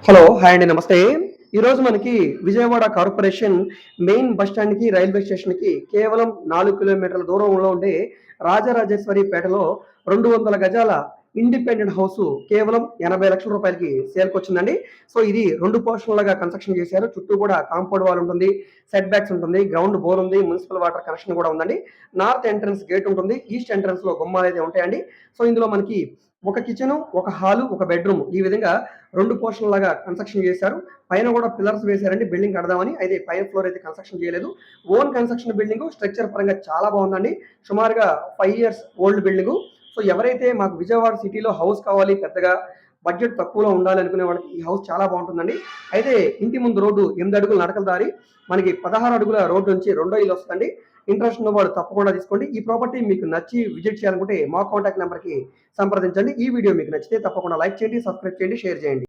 Hello! Hi అండి. నమస్తే. ఈరోజు మనకి విజయవాడ కార్పొరేషన్ మెయిన్ బస్ స్టాండ్‌కి, రైల్వే స్టేషన్‌కి కేవలం 4 కిలోమీటర్ల దూరంలో ఉండే రాజరాజేశ్వరి పేటలో 200 గజాల ఇండిపెండెంట్ హౌసు కేవలం రూ. 80,00,000కి సేల్‌కొచ్చిందండి. సో, ఇది 2 పోర్షన్‌లుగా కన్‌స్ట్రక్షన్ చేశారు. చుట్టూ కూడా కాంపౌండ్ వాల్ ఉంటుంది. సెట్ బ్యాక్స్ ఉంటుంది. గ్రౌండ్ బోర్ ఉంది. మున్సిపల్ వాటర్ కనెక్షన్ కూడా ఉందండి. నార్త్ ఎంట్రన్స్ గేట్ ఉంటుంది. ఈస్ట్ ఎంట్రన్స్‌లో గుమ్మాలైతే ఉంటాయండి. సో, ఇందులో మనకి ఒక కిచెను, ఒక హాలు, ఒక బెడ్‌రూమ్ ఈ విధంగా 2 పోర్షన్‌లాగా కన్‌స్ట్రక్షన్ చేశారు. పైన కూడా పిల్లర్స్ వేశారండి బిల్డింగ్ కడదామని. అయితే పైన ఫ్లోర్ అయితే కన్‌స్ట్రక్షన్ చేయలేదు. Own construction building. స్ట్రక్చర్ పరంగా చాలా బాగుందండి. సుమారుగా 5 ఇయర్స్ ఓల్డ్ బిల్డింగు. సో, ఎవరైతే మాకు విజయవాడ సిటీలో హౌస్ కావాలి పెద్దగా బడ్జెట్ తక్కువలో ఉండాలి అనుకునే వాళ్ళకి ఈ హౌస్ చాలా బాగుంటుందండి. అయితే ఇంటి ముందు రోడ్డు 8 అడుగుల నడకల దారి. మనకి 16 అడుగుల రోడ్డు నుంచి రెండో ఇల్లు వస్తుందండి. ఇంట్రెస్ట్ ఉన్నవాళ్ళు తప్పకుండా తీసుకోండి. ఈ ప్రాపర్టీ మీకు నచ్చి విజిట్ చేయాలనుకుంటే మా కాంటాక్ట్ నంబర్‌కి సంప్రదించండి. ఈ వీడియో మీకు నచ్చితే తప్పకుండా లైక్ చేయండి, సబ్స్క్రైబ్ చేయండి, షేర్ చేయండి.